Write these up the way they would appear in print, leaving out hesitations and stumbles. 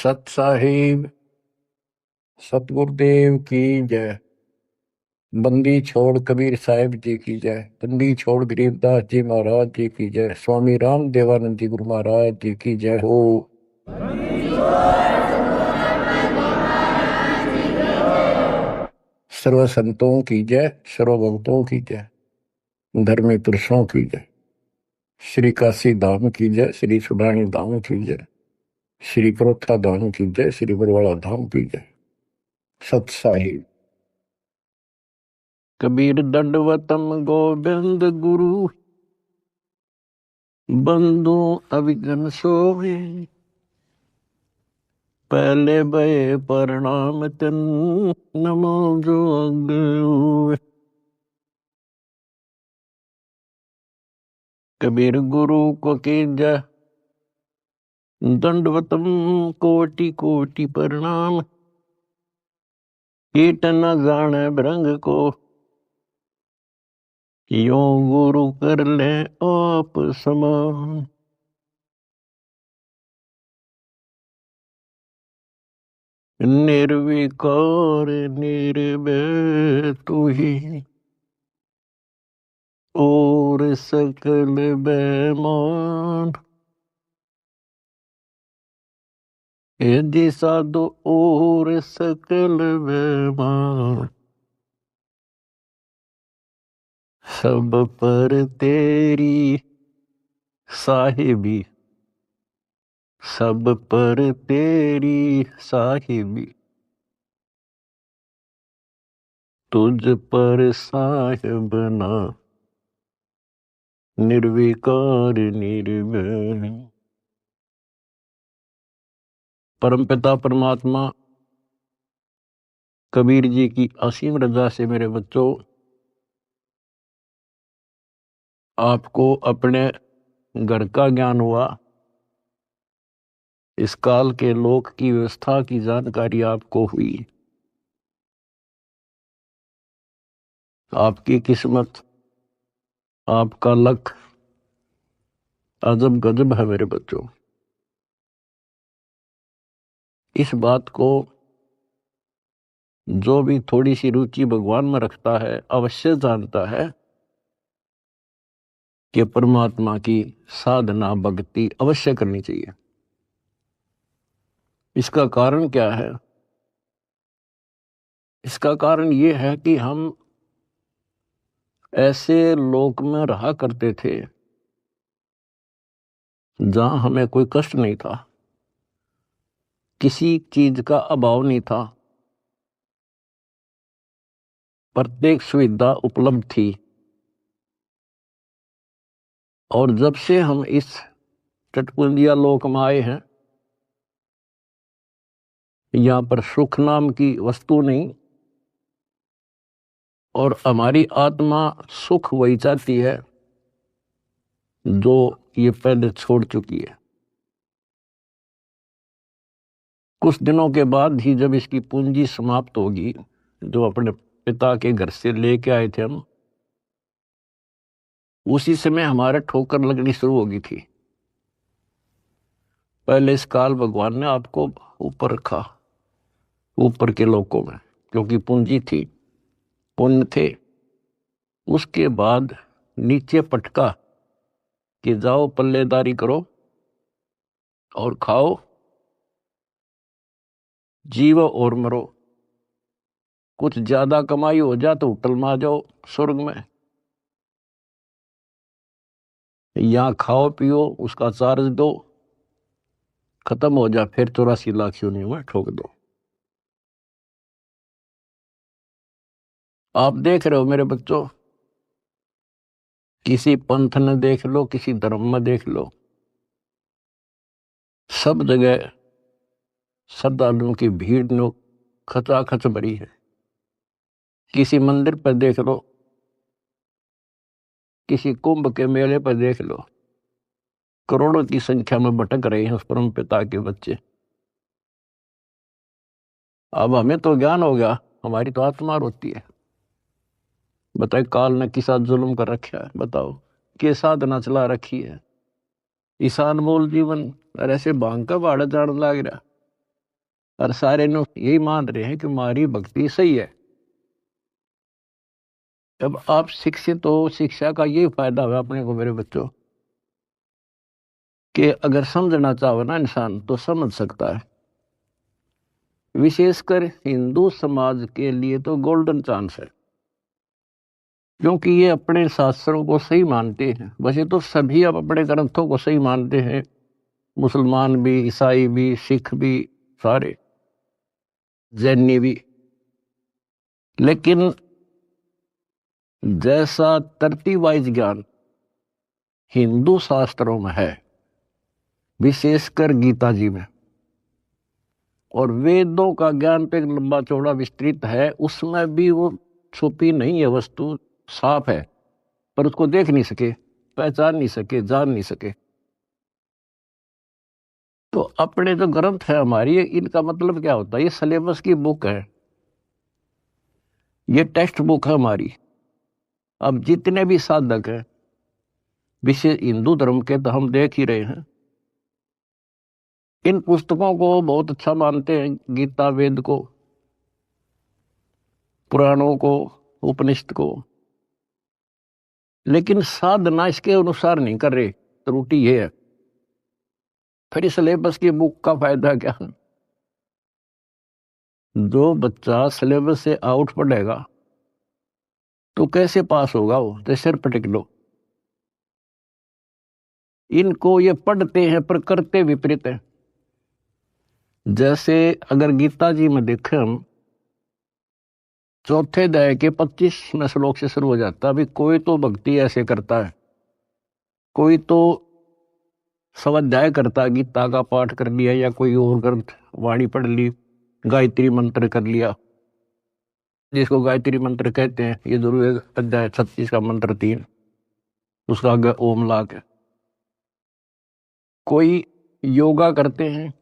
सत साहिब सतगुरुदेव की जय। बंदी छोड़ कबीर साहिब जी की जय। बंदी छोड़ गरीबदास जी महाराज जी की जय। स्वामी राम देवानंद जी गुरु महाराज जी की जय हो। सर्व संतों की जय, सर्व भक्तों की जय, धर्मी पुरुषों की जय। श्री काशी धाम की जय, श्री सुडानी धाम की जय, श्री प्रोथा धाम की जय, श्री बरवाड़ा धाम की जय। सत साहिब। कबीर दंडवतम गोविंद गुरु, बंधु अविघ्न सोवे। पहले भय प्रणाम तन, नमो जोग। कबीर गुरु को कीजय दंडवतम, कोटि कोटि प्रणाम। कीट न जाने भृंग को, यो गुरु कर ले आप समान। निर्विकार निर्भय तू ही, और सकल बेमान। यदि साधु और सकल बेमान, सब पर तेरी साहिबी, सब पर तेरी साहिबी। तुझ पर साहिब ना, निर्विकार निर्भय। परमपिता परमात्मा कबीर जी की असीम रजा से मेरे बच्चों, आपको अपने घर का ज्ञान हुआ। इस काल के लोक की व्यवस्था की जानकारी आपको हुई। आपकी किस्मत, आपका लक अजब गजब है मेरे बच्चों। इस बात को जो भी थोड़ी सी रुचि भगवान में रखता है अवश्य जानता है कि परमात्मा की साधना भक्ति अवश्य करनी चाहिए। इसका कारण क्या है? इसका कारण ये है कि हम ऐसे लोक में रहा करते थे जहां हमें कोई कष्ट नहीं था, किसी चीज का अभाव नहीं था, प्रत्येक सुविधा उपलब्ध थी। और जब से हम इस चटकुंदिया लोक में आए हैं, यहां पर सुख नाम की वस्तु नहीं, और हमारी आत्मा सुख वही चाहती है जो ये पहले छोड़ चुकी है। कुछ दिनों के बाद ही जब इसकी पूंजी समाप्त होगी, जो अपने पिता के घर से लेके आए थे हम, उसी समय हमारे ठोकर लगनी शुरू होगी थी। पहले इस काल भगवान ने आपको ऊपर रखा, ऊपर के लोकों में, क्योंकि पूंजी थी, पुण्य थे। उसके बाद नीचे पटका कि जाओ पल्लेदारी करो और खाओ, जीवो और मरो। कुछ ज्यादा कमाई हो जा तो होटल में आ जाओ स्वर्ग में, यहां खाओ पियो, उसका चार्ज दो, खत्म हो जा, फिर 84 लाख योनियों में ठोक दो। आप देख रहे हो मेरे बच्चों, किसी पंथ ने देख लो, किसी धर्म में देख लो, सब जगह श्रद्धालुओं की भीड़ नो खचाखच भरी है। किसी मंदिर पर देख लो, किसी कुंभ के मेले पर देख लो, करोड़ों की संख्या में भटक रहे हैं उस परम पिता के बच्चे। अब हमें तो ज्ञान हो गया, हमारी तो आत्मा रोती है। बताए काल ने किसा जुल्म कर रखा है, बताओ के साधना चला रखी है। ईशान मोल जीवन और ऐसे भांग का भाड़ा जान लाग रहा। और सारे लोग यही मान रहे हैं कि हमारी भक्ति सही है। जब आप शिक्षित हो, शिक्षा का ये फायदा हुआ अपने को मेरे बच्चों, कि अगर समझना चाहो ना इंसान तो समझ सकता है। विशेषकर हिंदू समाज के लिए तो गोल्डन चांस है, क्योंकि ये अपने शास्त्रों को सही मानते हैं। वैसे तो सभी अब अपने ग्रंथों को सही मानते हैं, मुसलमान भी, ईसाई भी, सिख भी, सारे जैनी भी। लेकिन जैसा तरतीब वाइज ज्ञान हिंदू शास्त्रों में है, विशेषकर गीता जी में, और वेदों का ज्ञान पे लंबा चौड़ा विस्तृत है, उसमें भी वो छुपी नहीं है वस्तु, साफ है, पर उसको देख नहीं सके, पहचान नहीं सके, जान नहीं सके। तो अपने जो ग्रंथ है हमारी, इनका मतलब क्या होता है? ये सिलेबस की बुक है, ये टेक्स्ट बुक है हमारी। अब जितने भी साधक हैं विशेष हिंदू धर्म के, तो हम देख ही रहे हैं, इन पुस्तकों को बहुत अच्छा मानते हैं, गीता, वेद को, पुराणों को, उपनिषद को, लेकिन साधना इसके अनुसार नहीं कर रहे। त्रुटि ये है। फिर इस सिलेबस की बुक का फायदा क्या? जो बच्चा सिलेबस से आउट पढ़ेगा तो कैसे पास होगा? वो तो सिर पटक लो। इनको ये पढ़ते हैं पर करते विपरीत है। जैसे अगर गीता जी में देखें हम, चौथे अध्याय के 25वें श्लोक से शुरू हो जाता है। अभी कोई तो भक्ति ऐसे करता है, कोई तो स्वाध्याय करता है, गीता का पाठ कर लिया या कोई और ग्रंथ वाणी पढ़ ली, गायत्री मंत्र कर लिया, जिसको गायत्री मंत्र कहते हैं। ये जरूर अध्याय 36 का मंत्र 3, उसका आगे ओम ला के। कोई योगा करते हैं,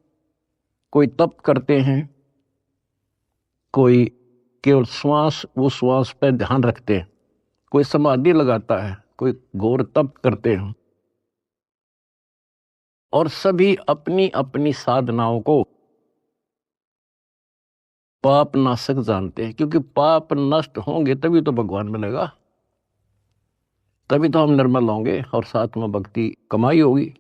कोई तप करते हैं, कोई केवल श्वास, वो श्वास पे ध्यान रखते हैं, कोई समाधि लगाता है, कोई घोर तप करते हैं। और सभी अपनी अपनी साधनाओं को पाप नाशक जानते हैं, क्योंकि पाप नष्ट होंगे तभी तो भगवान मिलेगा, तभी तो हम निर्मल होंगे और साथ में भक्ति कमाई होगी।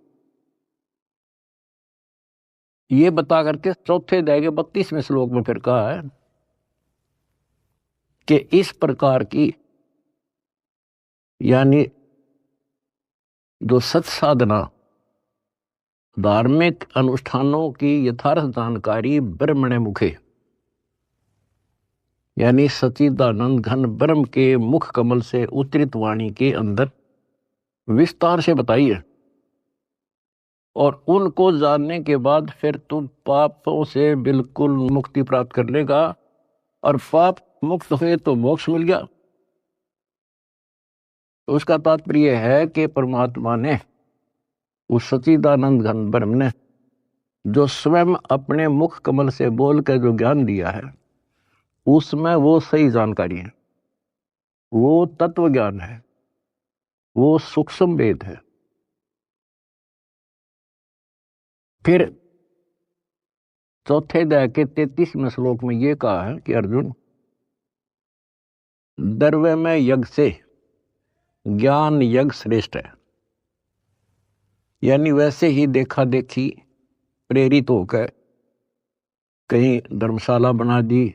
ये बता करके चौथे अध्याय के 32वें श्लोक में फिर कहा है कि इस प्रकार की, यानी जो सत साधना, धार्मिक अनुष्ठानों की यथार्थ जानकारी ब्रह्मणे मुखे, यानी सच्चिदानंद घन ब्रह्म के मुख कमल से उतरित वाणी के अंदर विस्तार से बताई है। और उनको जानने के बाद फिर तुम पापों से बिल्कुल मुक्ति प्राप्त कर लेगा, और पाप मुक्त हुए तो मोक्ष मिल गया। तो उसका तात्पर्य है कि परमात्मा ने, उस सच्चिदानंद घन ब्रह्म ने, जो स्वयं अपने मुख कमल से बोल कर जो ज्ञान दिया है, उसमें वो सही जानकारी है, वो तत्व ज्ञान है, वो सूक्ष्म वेद है। फिर चौथे अध्याय के 33वें श्लोक में ये कहा है कि अर्जुन, द्रव्य में यज्ञ से ज्ञान यज्ञ श्रेष्ठ है। यानी वैसे ही देखा देखी प्रेरित होकर कहीं धर्मशाला बना दी,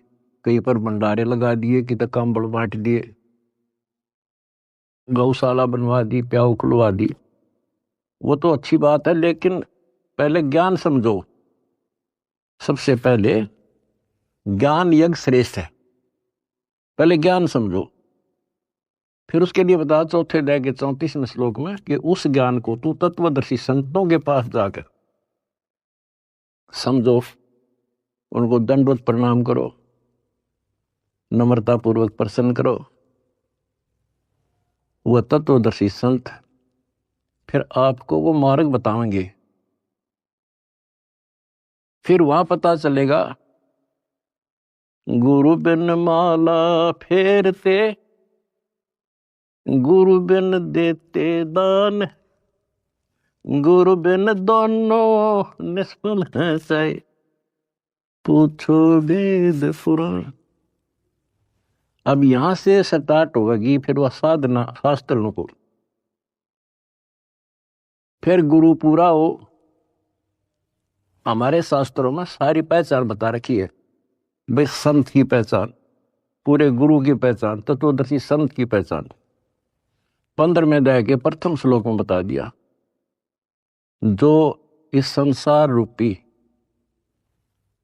कहीं पर भंडारे लगा दिए, कि तक कंबल बांट दिए, गौशाला बनवा दी, प्याऊ खुलवा दी, वो तो अच्छी बात है, लेकिन पहले ज्ञान समझो। सबसे पहले ज्ञान यज्ञ श्रेष्ठ है, पहले ज्ञान समझो। फिर उसके लिए बता चौथे अध्याय के 34वें श्लोक में कि उस ज्ञान को तू तत्वदर्शी संतों के पास जाकर समझो, उनको दंडवत प्रणाम करो, नम्रता पूर्वक प्रसन्न करो। वह तत्वदर्शी संत फिर आपको वो मार्ग बताएंगे। फिर वहां पता चलेगा, गुरु बिन माला फेरते, गुरु बिन देते दान, गुरु बिन दोनों निष्फल है। पूछो वेद पुराण। अब यहां से स्टार्ट होगी फिर वह साधना शास्त्र को, फिर गुरु पूरा हो। हमारे शास्त्रों में सारी पहचान बता रखी है भाई, संत की पहचान, पूरे गुरु की पहचान, तत्वदर्शी संत की पहचान 15वें अध्याय के प्रथम श्लोक में बता दिया। जो इस संसार रूपी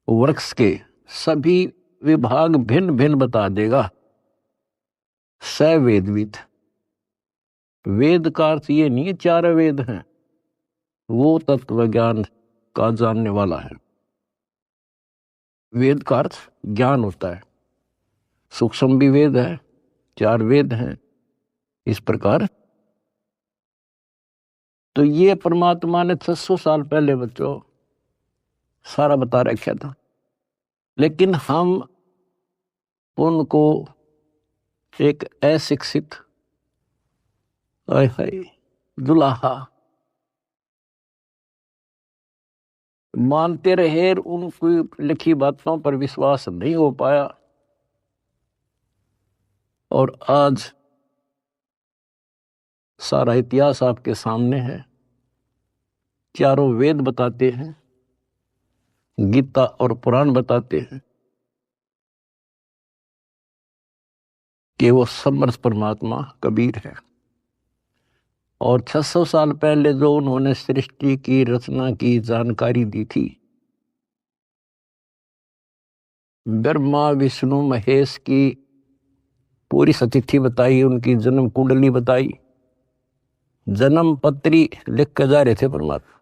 वृक्ष के सभी विभाग भिन्न भिन्न बता देगा, स वेदविद। वेद का अर्थ ये नहीं है चार वेद हैं, वो तत्व ज्ञान का जानने वाला है। वेद का अर्थ ज्ञान होता है, सूक्ष्म भी वेद है, चार वेद हैं इस प्रकार। तो ये परमात्मा ने 600 साल पहले बच्चों सारा बता रखा था, लेकिन हम उनको एक अशिक्षित दुल्हा मानते रहे, उनकी लिखी बातों पर विश्वास नहीं हो पाया। और आज सारा इतिहास आपके सामने है, चारों वेद बताते हैं, गीता और पुराण बताते हैं कि वो समर्थ परमात्मा कबीर है। और 600 साल पहले जो उन्होंने सृष्टि की रचना की जानकारी दी थी, ब्रह्मा विष्णु महेश की पूरी सतिथि बताई, उनकी जन्म कुंडली बताई, जन्म पत्री लिख कर जा रहे थे परमात्मा।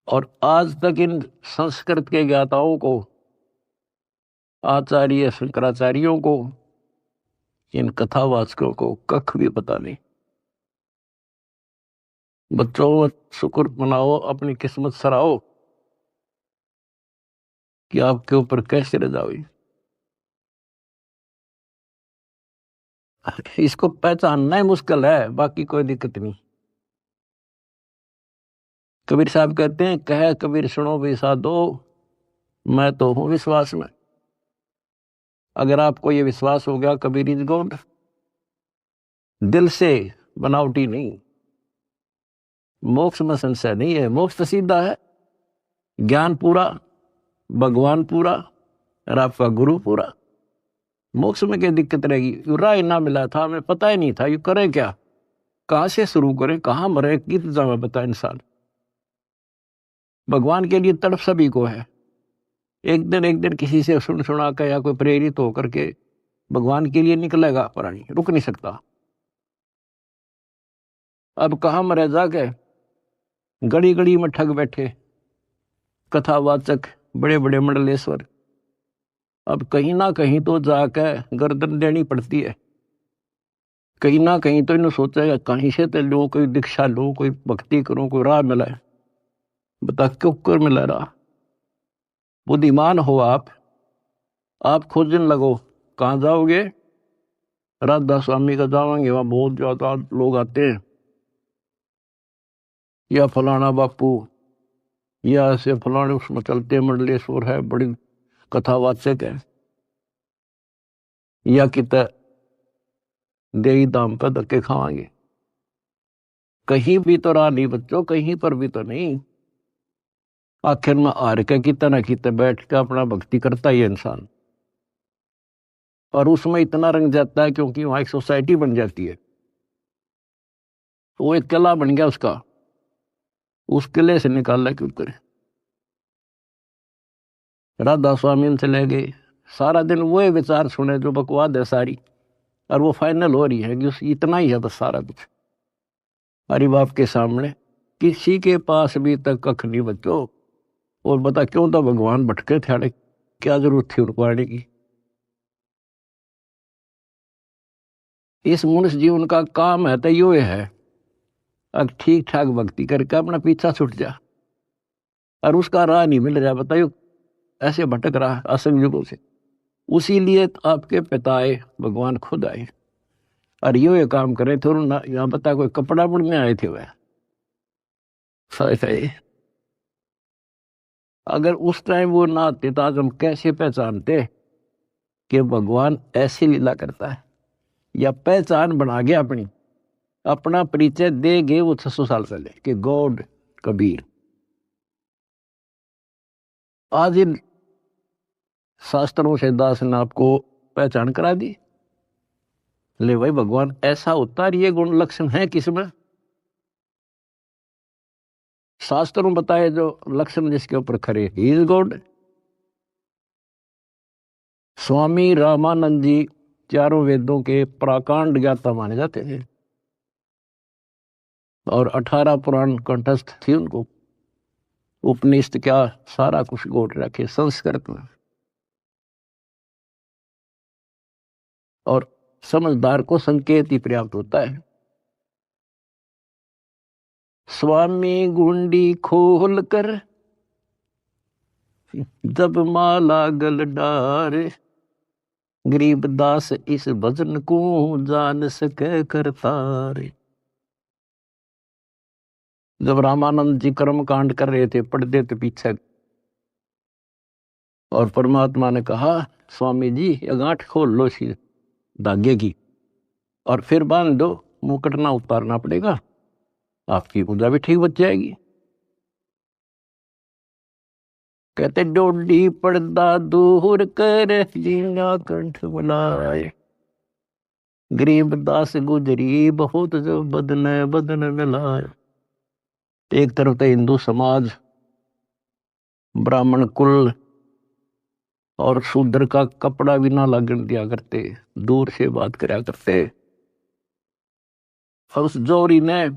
और आज तक इन संस्कृत के ज्ञाताओं को, आचार्य शंकराचार्यों को, इन कथावाचकों को कख भी पता नहीं। बच्चों शुक्र मनाओ, अपनी किस्मत सराहो कि आपके ऊपर कैसे रजा हुई। इसको पहचानना ही मुश्किल है, बाकी कोई दिक्कत नहीं। कबीर साहब कहते हैं, कह कबीर सुनो भी साधो, मैं तो हूं विश्वास में। अगर आपको ये विश्वास हो गया कबीर इज गॉड, दिल से, बनावटी नहीं, मोक्ष में संशय नहीं है। मोक्ष तो सीधा है, ज्ञान पूरा, भगवान पूरा और आपका गुरु पूरा। मोक्ष में क्या दिक्कत रहेगी? यू राय ना मिला था, हमें पता ही नहीं था यू करें क्या, कहां से शुरू करें, कहां मरे, कित जगह बता इंसान। भगवान के लिए तड़प सभी को है। एक दिन किसी से सुन सुना कर या कोई प्रेरित होकर के भगवान के लिए निकलेगा, प्राणी रुक नहीं सकता। अब कहां मरे जाके, गड़ी गड़ी में ठग बैठे कथावाचक, बड़े बड़े मंडलेश्वर। अब कहीं ना कहीं तो जाकर गर्दन देनी पड़ती है, कहीं ना कहीं तो इन्हें सोचेगा कहीं से तो लो, कोई दीक्षा लो, कोई भक्ति करो, कोई राह मिला है। बता क्यों कर मिला रहा? बुद्धिमान हो आप खोजने लगो। कहाँ जाओगे? राधा स्वामी का जाओगे, वहां बहुत ज्यादा लोग आते हैं, या फलाना बापू, या ऐसे फलाने उसमें चलते मंडलेश्वर है, बड़ी कथावाचक है, या कित देही दाम पर धक्के खावांगे। कहीं भी तो राह नहीं बच्चों, कहीं पर भी तो नहीं। आखिर में हार के कितना ना कितना बैठ के अपना भक्ति करता ही है इंसान, और उसमें इतना रंग जाता है क्योंकि वहां एक सोसाइटी बन जाती है, वो एक किला बन गया उसका, उस किले से निकालना क्यों करे। राधा स्वामी से ले गए, सारा दिन वो विचार सुने जो बकवाद है सारी, और वो फाइनल हो रही है कि उस इतना ही है बस सारा कुछ। हरि बाप के सामने किसी के पास भी तक कख नहीं बच्चों। और बता क्यों तो भगवान भटके थे, क्या जरूरत थी उनको आने की। इस मनुष्य जीवन का काम है तो यो है, अब ठीक ठाक भक्ति करके अपना पीछा छूट जा, और उसका राह नहीं मिल रहा, बताइयो ऐसे भटक रहा असंयुगों से। उसी लिए आपके पिता आए, भगवान खुद आए, और ये काम करे थे। यहाँ बता कोई कपड़ा बुनने आए थे वह, अगर उस टाइम वो ना आते तो आज हम कैसे पहचानते कि भगवान ऐसी लीला करता है, या पहचान बना गया अपनी, अपना परिचय दे गए वो 600 साल पहले कि गॉड कबीर। आज इन शास्त्रों से दास ने आपको पहचान करा दी। ले भाई भगवान ऐसा होता है, ये गुण लक्षण है किसमें? शास्त्रों बताए जो लक्षण जिसके ऊपर खरे, he is God. Swami Ramanand जी चारों वेदों के प्राकांड ज्ञाता माने जाते थे और 18 पुराण कंठस्थ थी उनको। उपनिषद क्या सारा कुछ गोट रखे संस्कृत में। और समझदार को संकेत ही पर्याप्त होता है। स्वामी गुंडी खोल कर जब माला गल डारे, गरीब दास इस भजन को जान सके करतारे। जब रामानंद जी कर्म कांड कर रहे थे, पढ़ते थे पीछे, और परमात्मा ने कहा स्वामी जी ये गांठ खोल लो इसी धागे की और फिर बांध दो, मुकुट ना उतारना पड़ेगा, आपकी पूजा भी ठीक बच जाएगी। कहते डोडी पर्दा दूर कर जीना कंठ बुलाए, गरीब दास गुजरी बहुत जो बदन बदन मिलाए। एक तरफ तो हिंदू समाज, ब्राह्मण कुल और शूद्र का कपड़ा भी ना लगन दिया करते, दूर से बात करा करते। और उस जोरी ने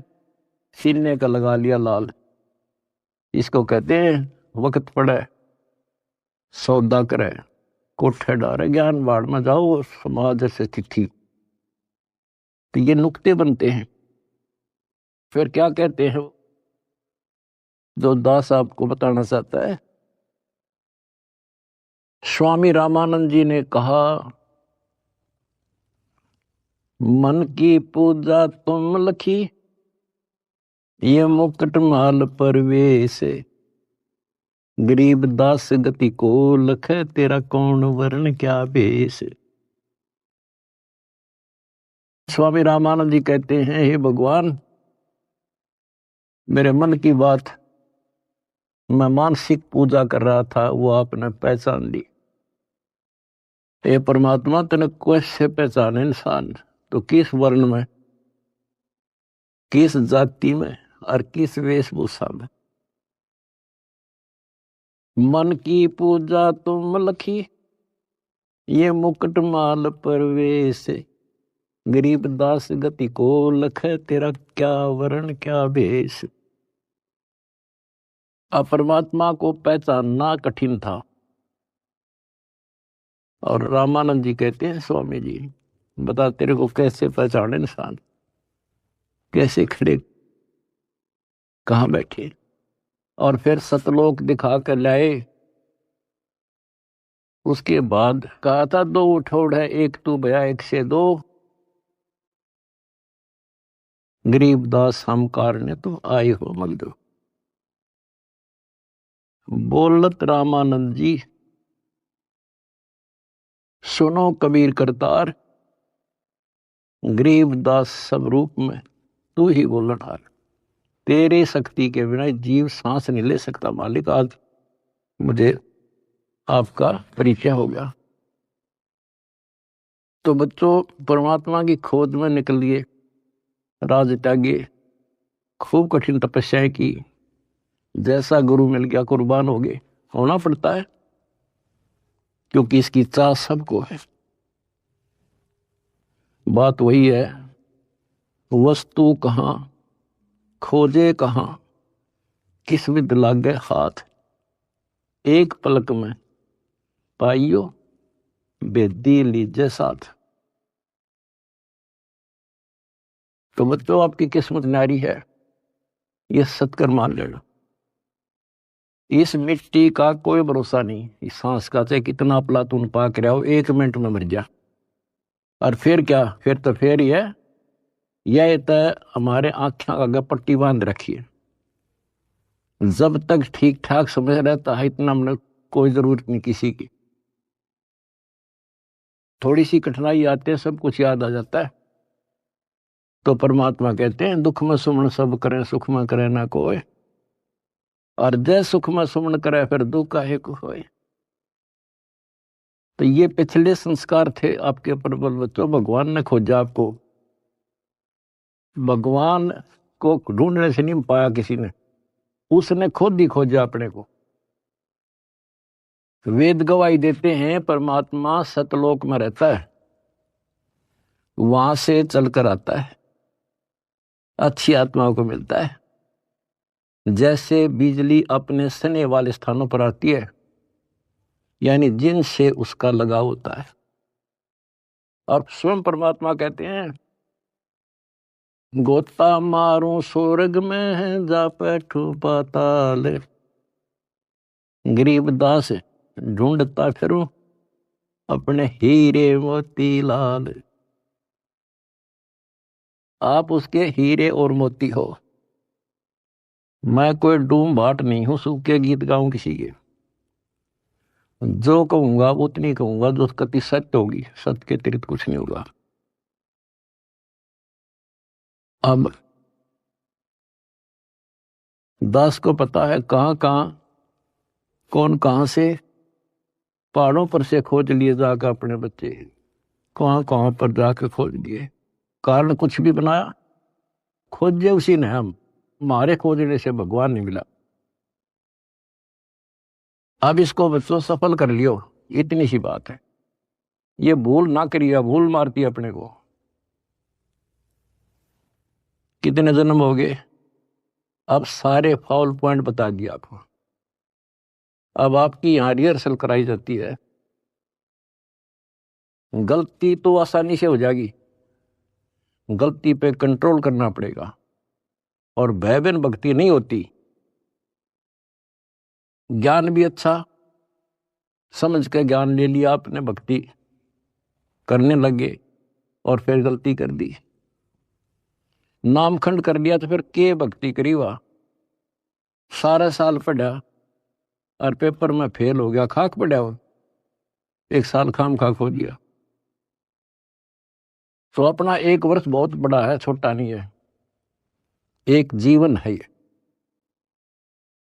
सीने का लगा लिया लाल। इसको कहते हैं वक्त पड़े सौदा करे, कोठे डारे ज्ञान बाढ़ में जाओ समाज से तिथि। तो ये नुक्ते बनते हैं। फिर क्या कहते हैं जो दास आपको बताना चाहता है? स्वामी रामानंद जी ने कहा मन की पूजा तुम लखी, ये मुकुट माल परवेश, गरीब दास गति को लख, तेरा कौन वर्ण क्या भेष। स्वामी रामानंद जी कहते हैं हे भगवान, मेरे मन की बात मैं मानसिक पूजा कर रहा था, वो आपने पहचान ली। ये परमात्मा तने कैसे पहचाने इंसान? तो किस वर्ण में, किस जाति में और किस वेशभूषा में? मन की पूजा तुम लखी, ये मुकुट माल परवेश, गरीब दास गति को लख, तेरा क्या वर्ण क्या भेष। अब परमात्मा को पहचानना कठिन था। और रामानंद जी कहते हैं स्वामी जी बता तेरे को कैसे पहचाने इंसान, कैसे खड़े कहाँ बैठे। और फिर सतलोक दिखा कर लाए। उसके बाद कहा था दो उठोड़ है, एक तू भया एक से दो, गरीब दास हम कारने तो आए हो मगदो। बोलत रामानंद जी सुनो कबीर करतार, गरीब दास सब रूप में तू ही बोलनहार। तेरे शक्ति के बिना जीव सांस नहीं ले सकता मालिक। आज मुझे आपका परिचय हो गया। तो बच्चों परमात्मा की खोज में निकलिए, राज त्यागिए, खूब कठिन तपस्याएं की, जैसा गुरु मिल गया कुर्बान हो गए। होना पड़ता है क्योंकि इसकी चाह सबको है। बात वही है, वस्तु कहाँ खोजे कहाँ, किस विद लागे हाथ, एक पलक में पाइयो बेदी लीजे साथ। तो बच्चों आपकी किस्मत नारी है, ये सत्कर मान लेना। इस मिट्टी का कोई भरोसा नहीं, इस सांस का चाहे कितना प्लातून पाक रहा हो, 1 मिनट में मर जा। और फिर क्या, फिर तो फिर ही है, यह तो हमारे आंखें आगे पट्टी बांध रखी है। जब तक ठीक ठाक समझ रहता है इतना हमने कोई जरूरत नहीं किसी की। थोड़ी सी कठिनाई आती है सब कुछ याद आ जाता है। तो परमात्मा कहते हैं दुख में सुमन सब करे सुख में करे ना कोई, और जय सुख में सुमन करे फिर दुख काहे को होए। तो ये पिछले संस्कार थे आपके प्रबल बच्चों। भगवान ने खोजा आपको, भगवान को ढूंढने से नहीं पाया किसी ने, उसने खुद ही खोजा अपने को। वेद गवाही देते हैं परमात्मा सतलोक में रहता है, वहां से चलकर आता है, अच्छी आत्माओं को मिलता है। जैसे बिजली अपने सने वाले स्थानों पर आती है, यानी जिनसे उसका लगाव होता है। और स्वयं परमात्मा कहते हैं गोता मारूं स्वर्ग में जा बैठूं पाताल, गरीबदास ढूंढता फिरूं अपने हीरे मोती लाल। आप उसके हीरे और मोती हो। मैं कोई डूम भाट नहीं हूं सूखे गीत गाऊं किसी के। जो कहूंगा उतनी कहूंगा जो कति सत्य होगी, सत्य के अतिरिक्त कुछ नहीं होगा। अब दास को पता है कहां कहां कौन कहां से पहाड़ों पर से खोज लिए जाकर अपने बच्चे, कहां कहां पर जाकर खोज लिए। कारण कुछ भी बनाया, खोजे उसी ने। हम हमारे खोजने से भगवान नहीं मिला। अब इसको बच्चों सफल कर लियो, इतनी सी बात है। ये भूल ना करिए, भूल मारती है अपने को। कितने जन्म हो गए, अब सारे फाउल पॉइंट बता दिया आपको। अब आपकी यहां रिहर्सल कराई जाती है। गलती तो आसानी से हो जाएगी, गलती पे कंट्रोल करना पड़ेगा। और भय बिन भक्ति नहीं होती। ज्ञान भी अच्छा समझ के ज्ञान ले लिया आपने, भक्ति करने लगे और फिर गलती कर दी, नामखंड कर लिया, तो फिर के भक्ति करी। वह सारा साल पढ़ा और पेपर में फेल हो गया, खाक पड़ा हो, एक साल खाम खाक हो दिया। तो अपना एक वर्ष बहुत बड़ा है, छोटा नहीं है, एक जीवन है ये।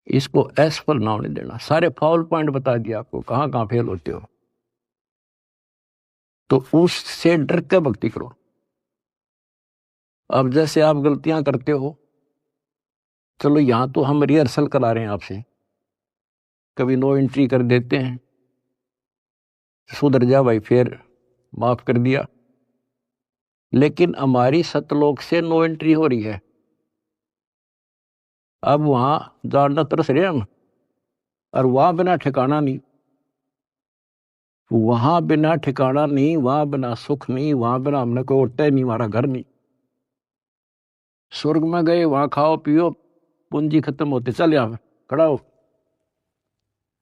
इसको असफल नाम नहीं देना। सारे फाउल पॉइंट बता दिया आपको, कहां कहां फेल होते हो। तो उससे डर के भक्ति करो। अब जैसे आप गलतियां करते हो, चलो यहां तो हम रिहर्सल करा रहे हैं आपसे, कभी नो एंट्री कर देते हैं, सुधर जा भाई, फिर माफ कर दिया। लेकिन हमारी सतलोक से नो एंट्री हो रही है। अब वहां जानना तरस रहे हम, और वहां बिना ठिकाना नहीं, वहां बिना ठिकाना नहीं, वहां बिना सुख नहीं, वहां बिना हमने कोई होता ही नहीं, हमारा घर नहीं। स्वर्ग में गए, वहां खाओ पियो, पूंजी खत्म होते चल यहां खड़ा हो,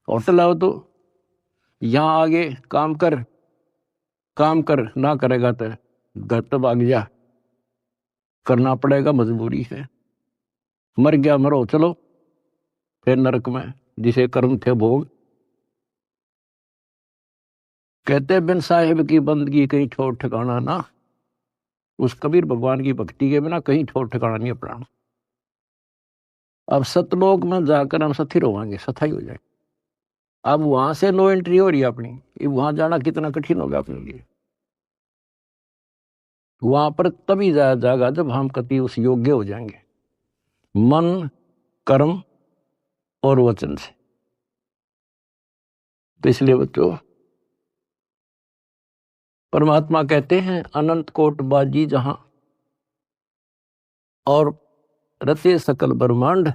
होटल आओ तो यहां आगे काम कर, काम कर ना करेगा तो घर तो भाग जा, करना पड़ेगा, मजबूरी है। मर गया मरो, चलो फिर नरक में जिसे कर्म थे भोग। कहते बिन साहिब की बंदगी कहीं ठोर ठिकाना ना। उस कबीर भगवान की भक्ति के बिना कहीं ठोर ठिकाना नहीं अपना। अब सतलोक में जाकर हम स्थिर होंगे, सथाई हो जाए। अब वहां से नो एंट्री हो रही है अपनी, वहां जाना कितना कठिन होगा अपने लिए। वहां पर तभी जाया जाएगा जब हम कति उस योग्य हो जाएंगे, मन कर्म और वचन से। तो इसलिए बच्चों परमात्मा कहते हैं अनंत कोट बाजी जहां और रते सकल ब्रह्मांड,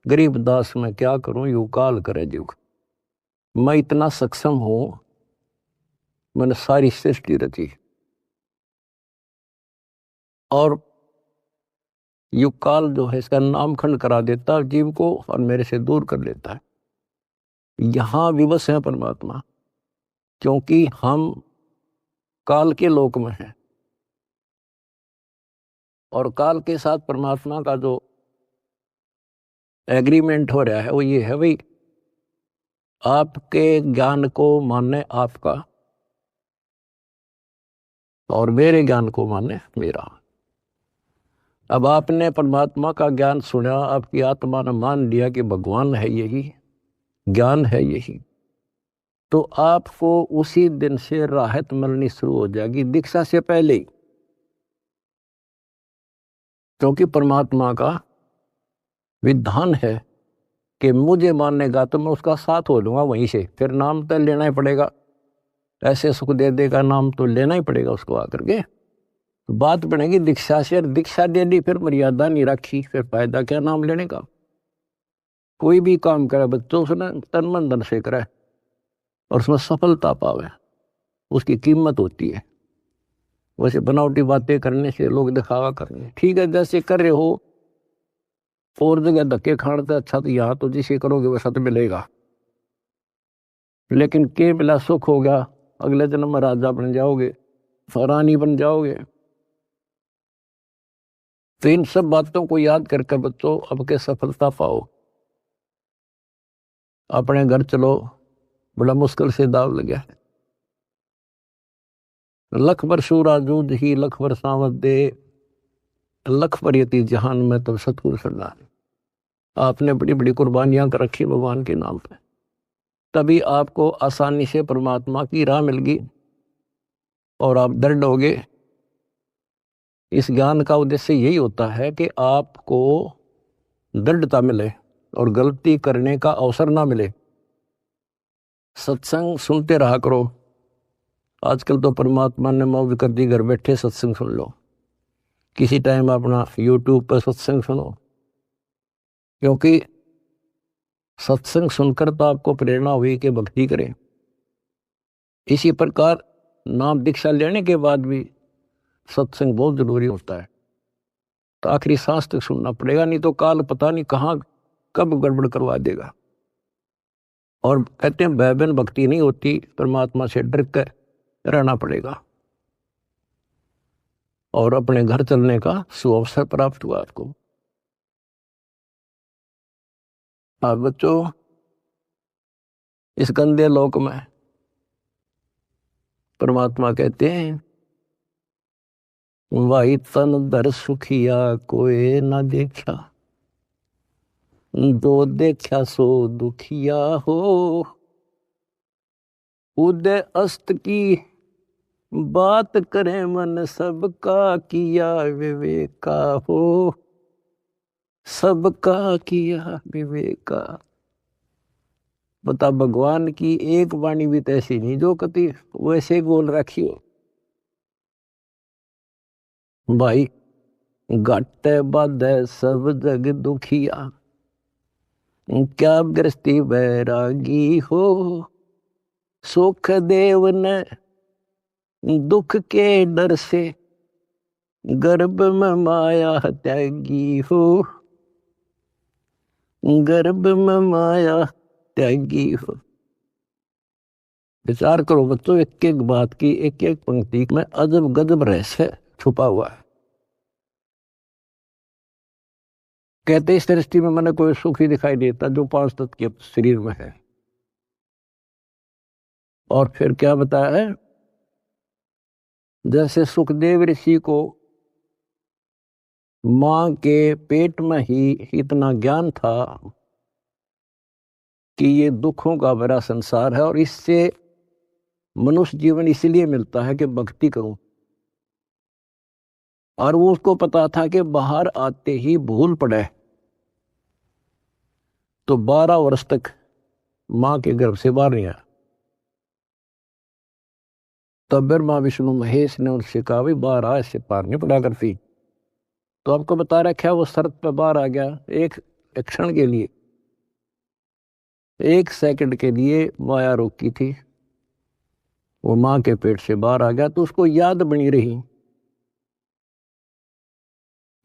गरीब दास मैं क्या करूं यू काल करे जुग। मैं इतना सक्षम हूं, मैंने सारी सृष्टि रची और युग काल जो है इसका नामखंड करा देता है जीव को और मेरे से दूर कर लेता है। यहां विवश है परमात्मा, क्योंकि हम काल के लोक में हैं और काल के साथ परमात्मा का जो एग्रीमेंट हो रहा है वो ये है भाई, आपके ज्ञान को माने आपका और मेरे ज्ञान को माने मेरा। अब आपने परमात्मा का ज्ञान सुना, आपकी आत्मा ने मान लिया कि भगवान है यही, ज्ञान है यही, तो आपको उसी दिन से राहत मिलनी शुरू हो जाएगी, दीक्षा से पहले ही। क्योंकि परमात्मा का विधान है कि मुझे मानेगा तो मैं उसका साथ हो लूंगा वहीं से, फिर नाम तो लेना ही पड़ेगा, ऐसे सुख दे देगा नाम तो लेना ही पड़ेगा उसको आकर के। तो बात बनेगी दीक्षा से, दीक्षा दे ली फिर मर्यादा नहीं रखी, फिर फायदा क्या नाम लेने का। कोई भी काम करे बच्चों उसने तन मन धन से करे और उसमें सफलता पावे, उसकी कीमत होती है। वैसे बनावटी बातें करने से, लोग दिखावा करने, ठीक है जैसे कर रहे हो और जगह धक्के खाने से अच्छा तो यहाँ तो जिसे करोगे वैसा तो मिलेगा, लेकिन के मिला सुख हो गया, अगले जन्म में राजा बन जाओगे, रानी बन जाओगे। तो इन सब बातों को याद करके बच्चों अब के सफलता पाओ। अपने घर चलो, बड़ा मुश्किल से दाव लगा है। लख बरसू राजूद ही लख बरसावत दे, लख परियति जहान में तो सतगुरु सरदार। आपने बड़ी बड़ी कुर्बानियां कर रखी भगवान के नाम पे, तभी आपको आसानी से परमात्मा की राह मिल गई और आप दृढ़ हो गए। इस ज्ञान का उद्देश्य यही होता है कि आपको दृढ़ता मिले और गलती करने का अवसर ना मिले। सत्संग सुनते रहा करो। आजकल तो परमात्मा ने मौज कर दी, घर बैठे सत्संग सुन लो, किसी टाइम अपना YouTube पर सत्संग सुनो, क्योंकि सत्संग सुनकर तो आपको प्रेरणा हुई कि भक्ति करें। इसी प्रकार नाम दीक्षा लेने के बाद भी सत्संग बहुत जरूरी होता है। तो आखिरी सांस तक सुनना पड़ेगा, नहीं तो काल पता नहीं कहाँ कब गड़बड़ करवा देगा। और कहते हैं भयबीन भक्ति नहीं होती, परमात्मा से डर कर रहना पड़ेगा और अपने घर चलने का सुअवसर प्राप्त हुआ आपको। आप बच्चों इस गंदे लोक में परमात्मा कहते हैं वाही तन दर सुखिया कोई ना देखा, दो देखा सो दुखिया हो, उदय अस्त की बात करे मन सबका किया विवेका हो, सबका किया विवेका। बता भगवान की एक वाणी भी तो ऐसी नहीं जो कति वैसे बोल रखी हो। भाई घाटे बाधे सब जग दुखिया, क्या गृहस्थी बैरागी हो, सुख देव ने दुख के डर से गर्भ में माया त्यागी हो, गर्भ में माया त्यागी हो। विचार करो बच्चों, एक एक बात की, एक एक पंक्ति में अजब गजब रहस्य छुपा हुआ है। कहते इस दृष्टि में मैंने कोई सुख ही दिखाई देता जो 5 तत्व के शरीर में है। और फिर क्या बताया है, जैसे सुखदेव ऋषि को मां के पेट में ही इतना ज्ञान था कि ये दुखों का भरा संसार है और इससे मनुष्य जीवन इसलिए मिलता है कि भक्ति करूं, और वो उसको पता था कि बाहर आते ही भूल पड़े तो 12 वर्ष तक मां के गर्भ से बाहर नहीं आया। तब ब्रह्मा विष्णु महेश ने उनसे कहा भाई बाहर आ, इससे पार नहीं पड़ा करती। तो आपको बता रखा है वो शर्त पे बाहर आ गया। एक क्षण के लिए, 1 सेकंड के लिए माया रोकी थी, वो मां के पेट से बाहर आ गया। तो उसको याद बनी रही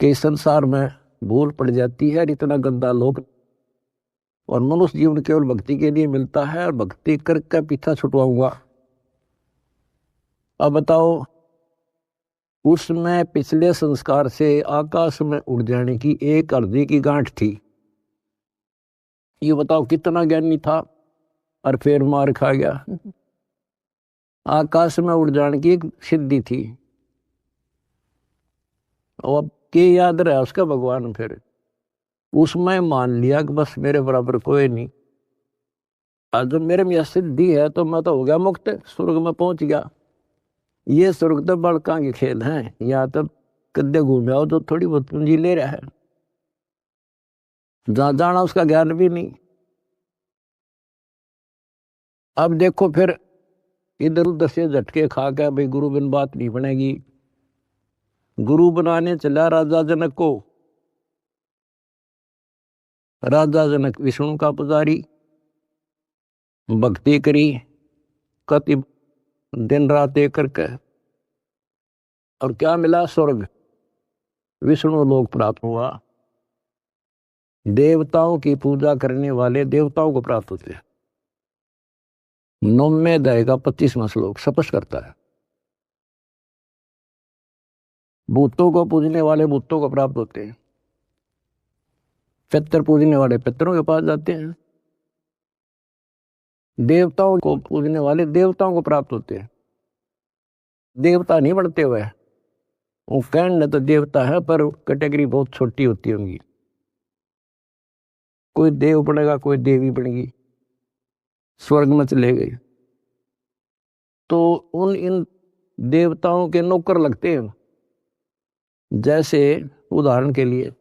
कि संसार में भूल पड़ जाती है, इतना गंदा लोक, और मनुष्य जीवन केवल भक्ति के लिए मिलता है और भक्ति करके पीछा छुटवाऊंगा। अब बताओ, उसमें पिछले संस्कार से आकाश में उड़ जाने की एक अर्जी की गांठ थी। ये बताओ कितना ज्ञानी था और फिर मार खा गया। आकाश में उड़ जाने की एक सिद्धि थी, और अब के याद रहा उसका भगवान, फिर उसमें मान लिया कि बस मेरे बराबर कोई नहीं। आज जब मेरे में यह सिद्धि है तो मैं तो हो गया मुक्त, स्वर्ग में पहुंच गया। ये स्वर्ग तो बड़का के खेल हैं, यहाँ तो कद्दे घूमे आओ तो थोड़ी बहुत पूंजी ले रहा है, जहां जाना उसका ज्ञान भी नहीं। अब देखो फिर इधर उधर से झटके खा के भाई गुरु बिन बात नहीं बनेगी। गुरु बनाने चला राजा जनक को। राजा जनक विष्णु का पुजारी, भक्ति करी कति दिन रात एक करके, और क्या मिला? स्वर्ग, विष्णु लोक प्राप्त हुआ। देवताओं की पूजा करने वाले देवताओं को प्राप्त होते हैं। 9वें अध्याय का 25वां श्लोक स्पष्ट करता है। भूतों को पूजने वाले भूतों को प्राप्त होते हैं, पितर पूजने वाले पितरों के पास जाते हैं, देवताओं को पूजने वाले देवताओं को प्राप्त होते हैं। देवता नहीं बनते हुए, वो कहने तो देवता है पर कैटेगरी बहुत छोटी होती होंगी। कोई देव बनेगा, कोई देवी बनेगी, स्वर्ग में चले गए तो उन इन देवताओं के नौकर लगते हैं। जैसे उदाहरण के लिए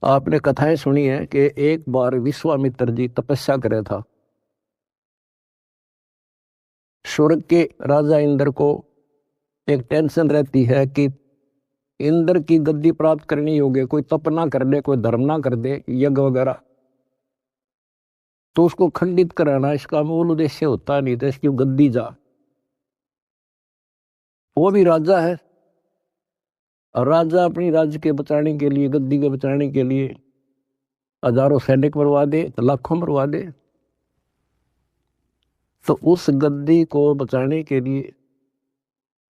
आपने कथाएं सुनी है कि एक बार विश्वामित्र जी तपस्या करे था। स्वर्ग के राजा इंद्र को एक टेंशन रहती है कि इंद्र की गद्दी प्राप्त करनी होगी, कोई तप ना कर दे, कोई धर्म ना कर दे, यज्ञ वगैरह, तो उसको खंडित कराना इसका मूल उद्देश्य होता नहीं था। इसकी गद्दी जा, वो भी राजा है, और राजा अपनी राज्य के बचाने के लिए, गद्दी के बचाने के लिए हजारों सैनिक मरवा दे, लाखों मरवा दे। तो उस गद्दी को बचाने के लिए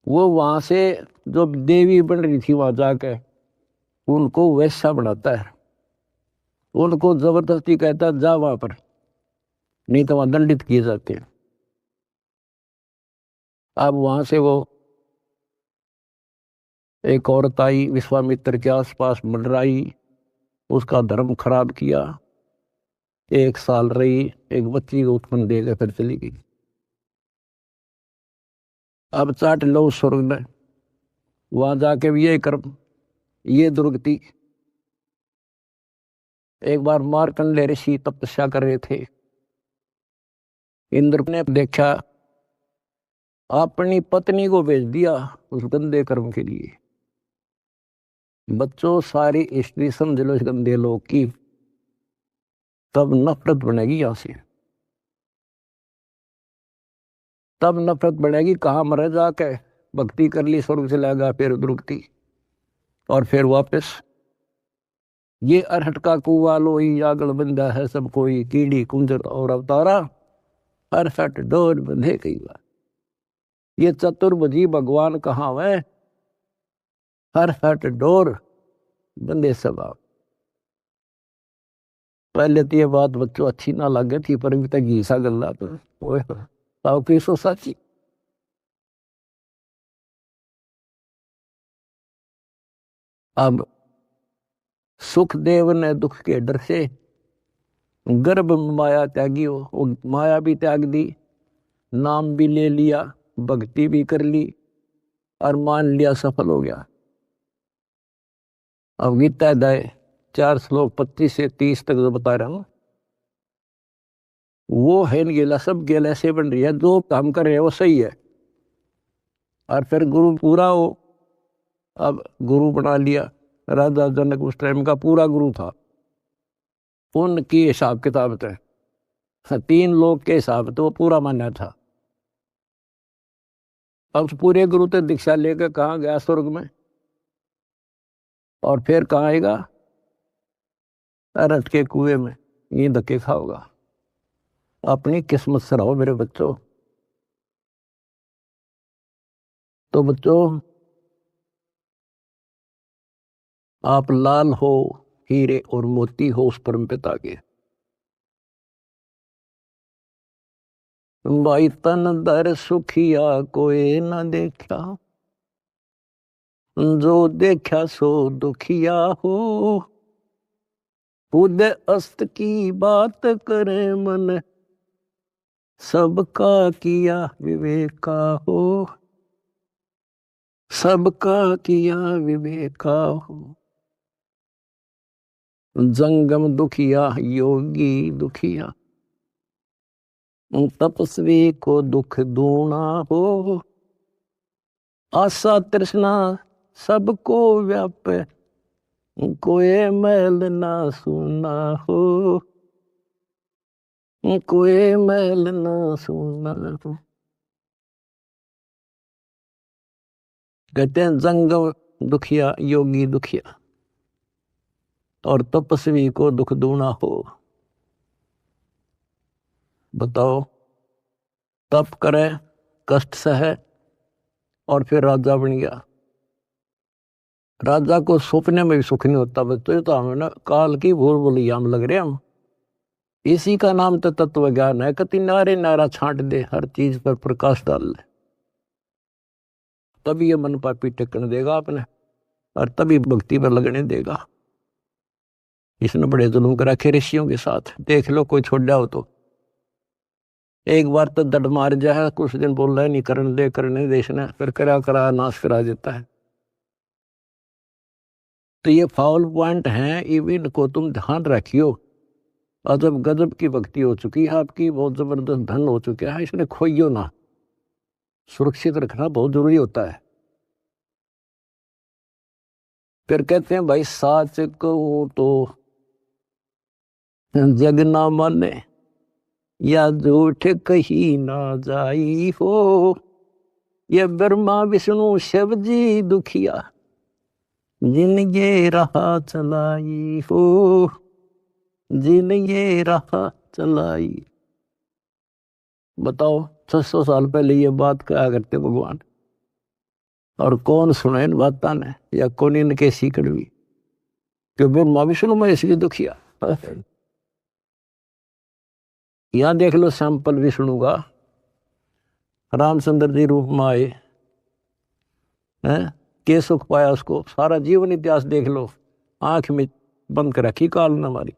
वो वहां से जो देवी बन रही थी वहां जाकर उनको वैसा बनाता है, उनको जबरदस्ती कहता है जा वहां पर, नहीं तो वहां दंडित किए जाते हैं। अब वहां से वो एक औरत आई, विश्वामित्र के आसपास मंडराई, उसका धर्म खराब किया, 1 साल रही, एक बच्ची को उत्पन्न देकर फिर चली गई। अब चाट लो स्वर्ग में, वहां जाके भी ये कर्म, ये दुर्गति। एक बार मार्कंडेय ऋषि तपस्या कर रहे थे, इंद्र ने देखा, अपनी पत्नी को भेज दिया उस गंदे कर्म के लिए। बच्चों सारी स्त्री समझ लो इस गंदे लोग की, तब नफरत बनेगी यहां से, तब नफरत बढ़ेगी। कहाँ मरे जाके भक्ति कर ली, स्वर्ग चला गया, फिर दुर्गति, और फिर वापस ये अरहट का कुआ लोई आगल बंदा है सब कोई, कीड़ी कुंजर और अवतारा अरहट डोर बंधे कई बार। ये चतुर्भुजी भगवान कहाँ है? अरहट डोर बंदे सब आप। पहले तो ये बात बच्चों अच्छी ना लगे थी, पर भी तक घीसा गल्ला तो की सो साची। अब सुखदेव ने दुख के डर से गर्भ में माया त्यागी हो, वो माया भी त्याग दी, नाम भी ले लिया, भक्ति भी कर ली, और मान लिया सफल हो गया। अब गीता अध्याय 4 श्लोक 25 से 30 तक जो बता रहा हूं, वो है गेला, सब गेला ऐसे बन रही है, जो काम कर रहे हैं वो सही है, और फिर गुरु पूरा हो। अब गुरु बना लिया, राजा जनक उस टाइम का पूरा गुरु था, उनकी हिसाब किताब थे, 3 लोग के हिसाब तो वो पूरा माना था। अब पूरे गुरु तो दीक्षा लेकर कहाँ गया? स्वर्ग में। और फिर कहाँ आएगा? अरहट के कुएं में, ये धक्के खाओगा। अपनी किस्मत से रहो मेरे बच्चों। तो बच्चों, आप लाल हो, हीरे और मोती हो उस परम पिता के। भाई तन दर सुखिया कोई न देखा, जो देखा सो दुखिया हो। उदय अस्त की बात करे मन, सबका किया विवेका हो। सबका किया विवेका हो। जंगम दुखिया योगी दुखिया, तपस्वी को दुख दूना हो। आशा तृष्णा सबको व्यापे, कोई मैल ना सुना हो। कोई मैल ना सुना हो। कहते हैं जंगम दुखिया योगी दुखिया और तपस्वी को दुख दूना हो। बताओ, तप करे, कष्ट सहे और फिर राजा बन गया। राजा को सपने में भी सुख नहीं होता। बच्चों ये तो हमें ना काल की भूल भुलैया हम लग रहे हम। इसी का नाम तो तत्व ज्ञान है। कति नारे नारा छांट दे, हर चीज पर प्रकाश डाल ले, तभी ये मन पापी टिकने देगा आपने, और तभी भक्ति पर लगने देगा। इसने बड़े जुल्म कर रखे ऋषियों के साथ। देख लो कोई छोड़ जाओ तो एक बार तो दड़ मार जाए, कुछ दिन बोल रहा है नहीं करने देश ने, फिर करा नाश करा देता है। तो ये फाउल पॉइंट है, इवन को तुम ध्यान रखियो। अजब गजब की भक्ति हो चुकी है आपकी, बहुत जबरदस्त धन हो चुका है, इसने खोइयो ना। सुरक्षित रखना बहुत जरूरी होता है। फिर कहते हैं भाई साच को तो जग ना माने, या झूठ कही ना जाई हो। ये ब्रह्मा विष्णु शिव जी दुखिया, जिन ये राह चलाई हो। जिन ये राह चलाई। बताओ 600 साल पहले ये बात क्या करते भगवान, और कौन सुने इन बातों ने, या कौन इनके सीकड़ भी कि ब्रह्मा विष्णु में इसलिए दुखिया। यहां देख लो सैंपल विष्णु का, रामचंद्र जी रूप में आए हैं, के सुख पाया उसको। सारा जीवन इतिहास देख लो, आंख में बंद कर रखी काल ने हमारी।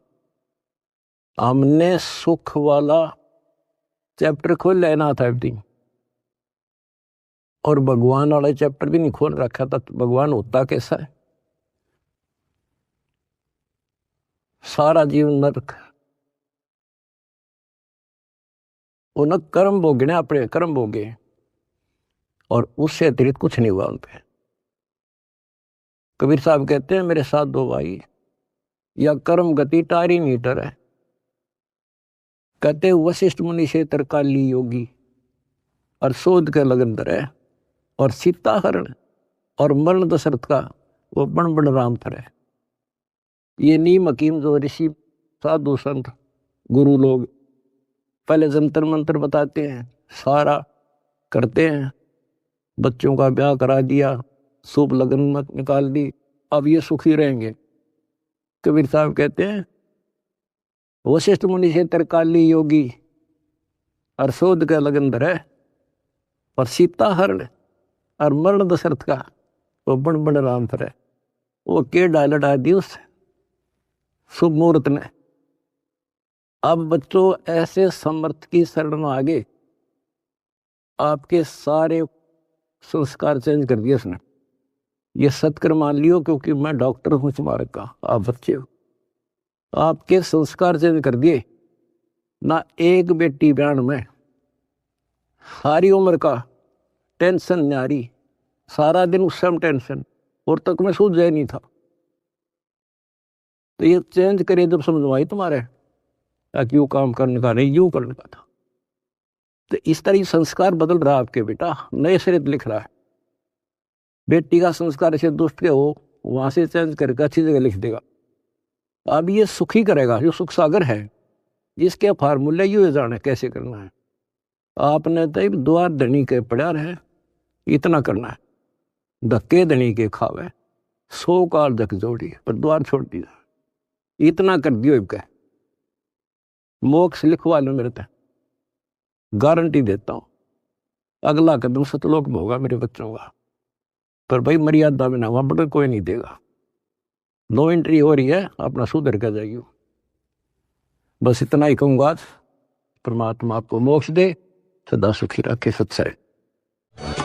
हमने सुख वाला चैप्टर खोल लेना था एवरीथिंग, और भगवान वाला चैप्टर भी नहीं खोल रखा था। तो भगवान होता कैसा है? सारा जीवन नरक, उन कर्म भोगने, अपने कर्म भोगे, और उससे अतिरिक्त कुछ नहीं हुआ उन पे। कबीर साहब कहते हैं मेरे साथ दो भाई, या कर्म गति टारी मीटर है। कहते वशिष्ठ मुनि से तरकाली योगी, और शोध के लगन धरे, और सीता हरण और मरण दशरथ का वो बण बण राम फरे। ये नीम हकीम जो ऋषि साधु संत गुरु लोग पहले जंतर मंत्र बताते हैं, सारा करते हैं, बच्चों का ब्याह करा दिया, शुभ लगन मत निकाल दी, अब ये सुखी रहेंगे। कबीर साहब कहते हैं वशिष्ठ मुनि से तरकाली योगी, और शोध का लगन धरे, और सीता हरण और मरण दशरथ का वो बण बण राम फरे। वो के डाल दी उस शुभ मुहूर्त ने। अब बच्चों ऐसे समर्थ की शरण में आगे आपके सारे संस्कार चेंज कर दिए उसने। ये सत्कर मान लियो, क्योंकि मैं डॉक्टर हूं स्मारक का, आप बच्चे हो। आपके संस्कार चेंज कर दिए ना। एक बेटी ब्यान में सारी उम्र का टेंशन न्यारी, सारा दिन उस समय टेंशन, और तक में सूझ जाए नहीं था। तो ये चेंज करे जब समझवाई तुम्हारे, ताकि यूं काम करने का नहीं, यूं करने का था। तो इस तरह संस्कार बदल रहा है आपके बेटा, नए सिरे लिख रहा है। बेटी का संस्कार ऐसे दुष्ट के हो, वहां से चेंज करके अच्छी जगह लिख देगा। अब ये सुखी करेगा, जो सुख सागर है, जिसके फार्मूले यू जाने कैसे करना है। आपने तो द्वार धनी के पड़ा रहे, इतना करना है। धक्के धनी के खावे, 100 काल धक जोड़ी, पर द्वार छोड़ दिया। इतना कर दियो इनका, मोक्ष लिखवा लो मेरे तक, गारंटी देता हूं। अगला कदम सतलोक में होगा मेरे बच्चों का, पर भाई मर्यादा में ना, वहां बड़ा कोई नहीं देगा। 9 एंट्री हो रही है, अपना सुधर कर जाइयो। बस इतना ही कहूंगा। परमात्मा आपको मोक्ष दे, सदा सुखी रखे। सत्संग।